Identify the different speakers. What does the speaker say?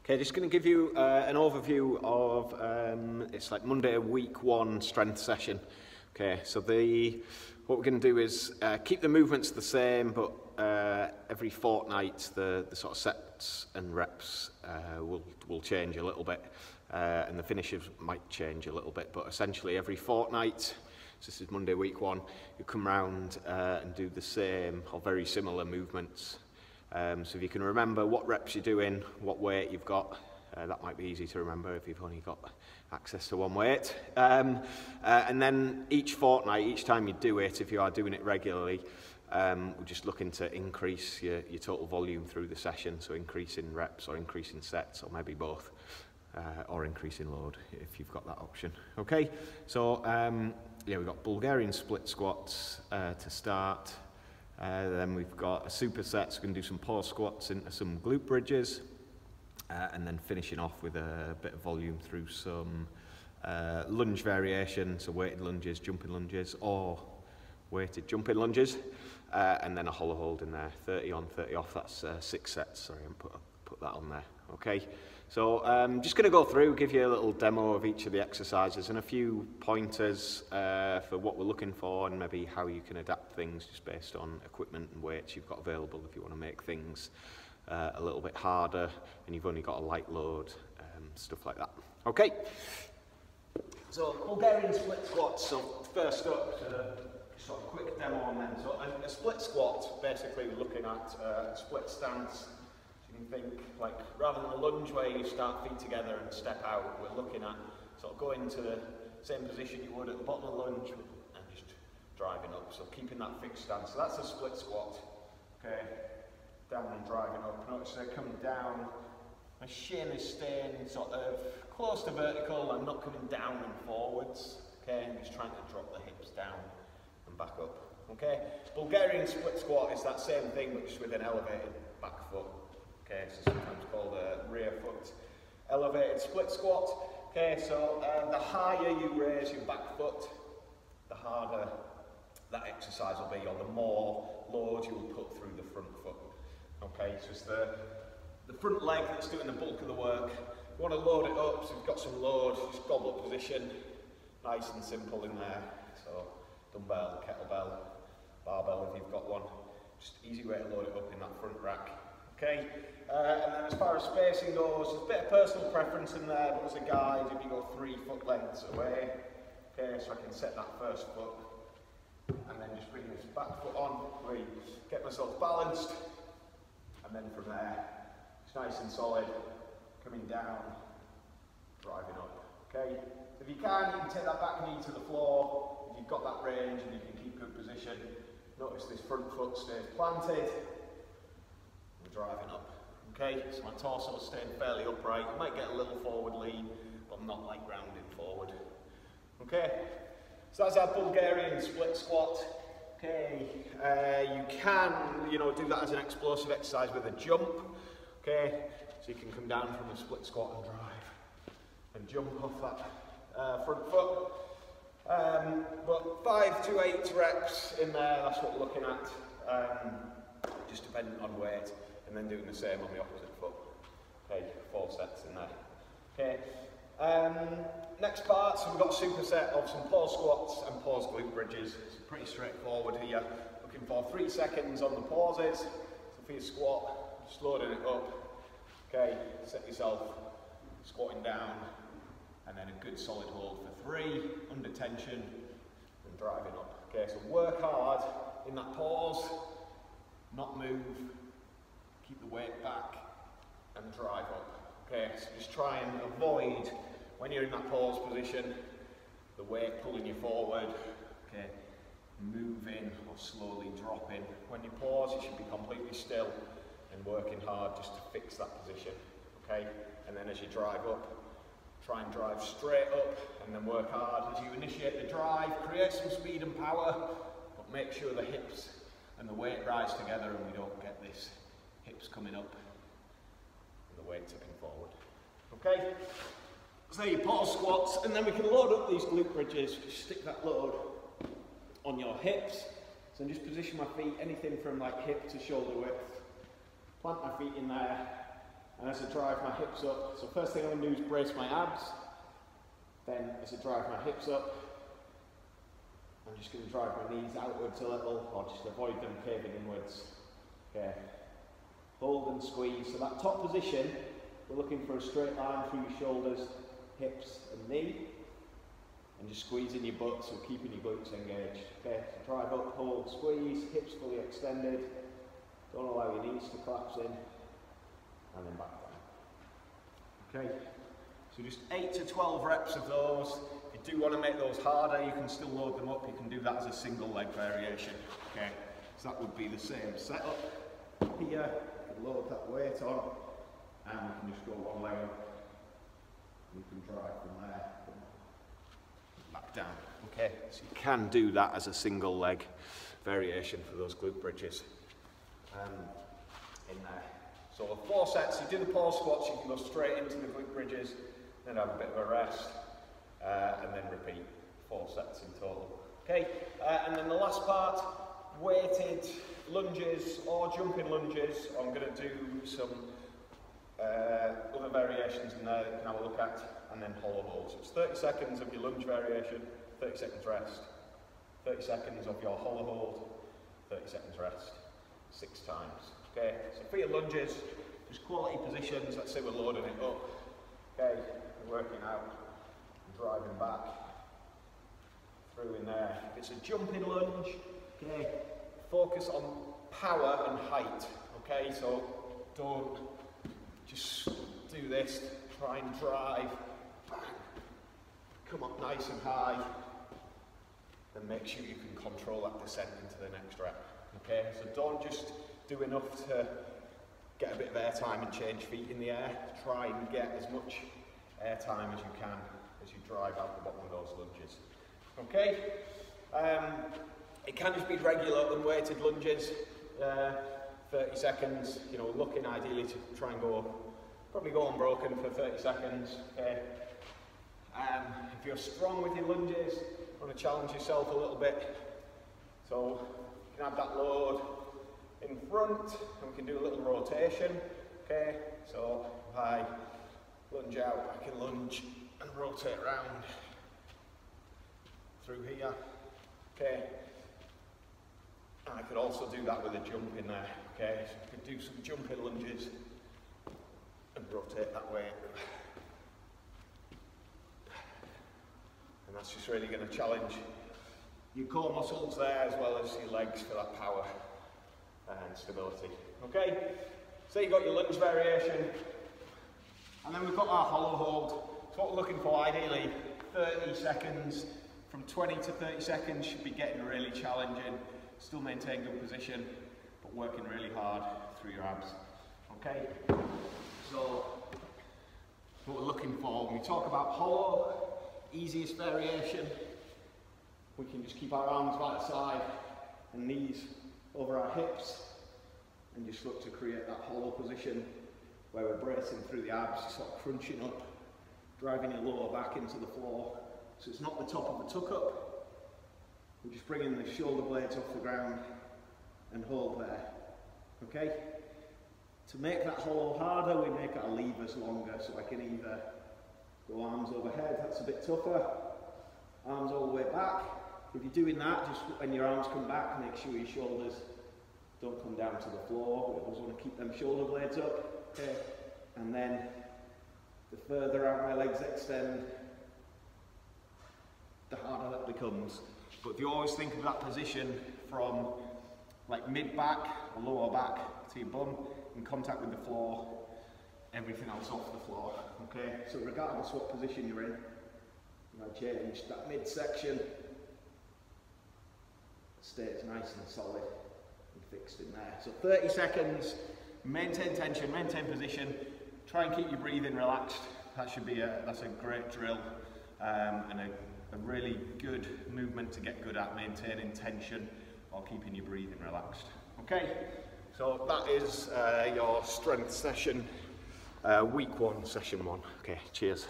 Speaker 1: Okay, just going to give you an overview of, it's like Monday week 1 strength session. Okay, so what we're going to do is keep the movements the same, but every fortnight the sort of sets and reps will change a little bit, and the finishes might change a little bit, but essentially every fortnight, so this is Monday week 1, you come round and do the same or very similar movements. So if you can remember what reps you're doing, what weight you've got, that might be easy to remember if you've only got access to one weight. And then each fortnight, each time you do it, if you are doing it regularly, we're just looking to increase your total volume through the session, so increasing reps or increasing sets, or maybe both, or increasing load if you've got that option. Okay, so yeah, we've got Bulgarian split squats to start. Then we've got a superset, so we can do some pause squats into some glute bridges, and then finishing off with a bit of volume through some lunge variation, so weighted lunges, jumping lunges, or weighted jumping lunges, and then a hollow hold in there, 30 on, 30 off, that's 6 sets, sorry, I put that on there, okay? So just going to go through, give you a little demo of each of the exercises and a few pointers for what we're looking for, and maybe how you can adapt things just based on equipment and weights you've got available if you want to make things a little bit harder and you've only got a light load, stuff like that. Okay, so Bulgarian split squats. So first up, sort of quick demo on them. So a split squat, basically we're looking at a split stance. Think like rather than a lunge where you start feet together and step out, we're looking at sort of going to the same position you would at the bottom of the lunge and just driving up, so keeping that fixed stance. So that's a split squat. Okay, down and driving up. Notice they're coming down, my shin is staying sort of close to vertical, I'm not coming down and forwards. Okay, I'm just trying to drop the hips down and back up. Okay, Bulgarian split squat is that same thing but just with an elevated back foot. Okay, so sometimes called a rear foot elevated split squat. Okay, so the higher you raise your back foot, the harder that exercise will be, or the more load you will put through the front foot. Okay, so it's the front leg that's doing the bulk of the work. You want to load it up, so you've got some load, just goblet position, nice and simple in there. So dumbbell, kettlebell, barbell if you've got one. Just easy way to load it up in that front rack. Okay, and then as far as spacing goes, there's a bit of personal preference in there, but as a guide, if you go 3 foot lengths away, okay, so I can set that first foot, and then just bring this back foot on, really get myself balanced, and then from there, it's nice and solid, coming down, driving up, okay? So if you can take that back knee to the floor, if you've got that range and you can keep good position, notice this front foot stays planted, driving up. Okay, so my torso is staying fairly upright. You might get a little forward lean, but not like grounding forward. Okay, so that's our Bulgarian split squat. Okay, you can, do that as an explosive exercise with a jump. Okay, so you can come down from a split squat and drive and jump off that front foot. But 5 to 8 reps in there, that's what we're looking at, just depending on weight. And then doing the same on the opposite foot. Okay, 4 sets in there. Okay, next part, so we've got a superset of some pause squats and pause glute bridges. It's pretty straightforward here. Looking for 3 seconds on the pauses. So for your squat, just loading it up. Okay, set yourself squatting down, and then a good solid hold for 3, under tension, and driving up. Okay, so work hard in that pause, not move. Keep the weight back and drive up. Okay, so just try and avoid, when you're in that pause position, the weight pulling you forward. Okay, moving or slowly dropping. When you pause, you should be completely still and working hard just to fix that position. Okay, and then as you drive up, try and drive straight up and then work hard. As you initiate the drive, create some speed and power, but make sure the hips and the weight rise together and we don't get this hips coming up and the weight tipping forward. Okay, so your pause squats, and then we can load up these glute bridges. Just stick that load on your hips. So just position my feet anything from like hip to shoulder width. Plant my feet in there, And as I drive my hips up, so first thing I'm going to do is brace my abs. Then as I drive my hips up, I'm just going to drive my knees outwards a little, or just avoid them caving inwards. Okay. Hold and squeeze. So that top position, we're looking for a straight line through your shoulders, hips and knee. And just squeezing your butt, so keeping your glutes engaged. Okay, so drive up, hold, squeeze, hips fully extended. Don't allow your knees to collapse in. And then back down. Okay, so just 8 to 12 reps of those. If you do want to make those harder, you can still load them up. You can do that as a single leg variation. Okay, so that would be the same setup. Here, you can load that weight on, and we can just go one leg up. You can drive from there. Back down. Okay, so you can do that as a single leg variation for those glute bridges in there. So 4 sets, you do the pause squats, you can go straight into the glute bridges, then have a bit of a rest, and then repeat 4 sets in total. Okay, and then the last part, weighted lunges or jumping lunges. I'm going to do some other variations in there that you can have a look at. And then hollow hold. So it's 30 seconds of your lunge variation, 30 seconds rest, 30 seconds of your hollow hold, 30 seconds rest, 6 times. Okay, so for your lunges, just quality positions. Let's say we're loading it up. Okay, we're working out, driving back, through in there. If it's a jumping lunge, okay, focus on power and height. Okay, so don't just do this, try and drive. Come up nice and high, and make sure you can control that descent into the next rep. Okay, so don't just do enough to get a bit of air time and change feet in the air. Try and get as much air time as you can as you drive out the bottom of those lunges. Okay, it can just be regular unweighted lunges, 30 seconds. You know, looking ideally to try and probably go unbroken for 30 seconds. Okay. If you're strong with your lunges, you want to challenge yourself a little bit. So you can have that load in front, and we can do a little rotation. Okay, so if I lunge out, I can lunge and rotate around through here. Okay, and I could also do that with a jump in there. Okay, so you could do some jumping lunges and rotate that way. And that's just really going to challenge your core muscles there as well as your legs for that power and stability. Okay, so you've got your lunge variation, and then we've got our hollow hold. So what we're looking for ideally, 30 seconds, from 20 to 30 seconds should be getting really challenging, still maintain good position, but working really hard through your abs. Okay, so what we're looking for when we talk about hollow, easiest variation, we can just keep our arms by the side and knees over our hips and just look to create that hollow position where we're bracing through the abs, sort of crunching up, driving your lower back into the floor. So it's not the top of the tuck up, we're just bringing the shoulder blades off the ground and hold there. Okay? To make that hollow harder, we make our levers longer, so I can either go arms overhead, that's a bit tougher, arms all the way back. If you're doing that, just when your arms come back, make sure your shoulders don't come down to the floor. We always want to keep them shoulder blades up. Okay, and then the further out my legs extend, the harder that becomes. But if you always think of that position from like mid-back, lower back to your bum, in contact with the floor, everything else off the floor. Okay, so regardless what position you're in, you know, change that midsection, stays nice and solid and fixed in there. So 30 seconds, maintain tension, maintain position, try and keep your breathing relaxed. That should be that's a great drill and a really good movement to get good at maintaining tension while keeping your breathing relaxed. Okay, so that is your strength session, week 1, session 1. Okay, cheers.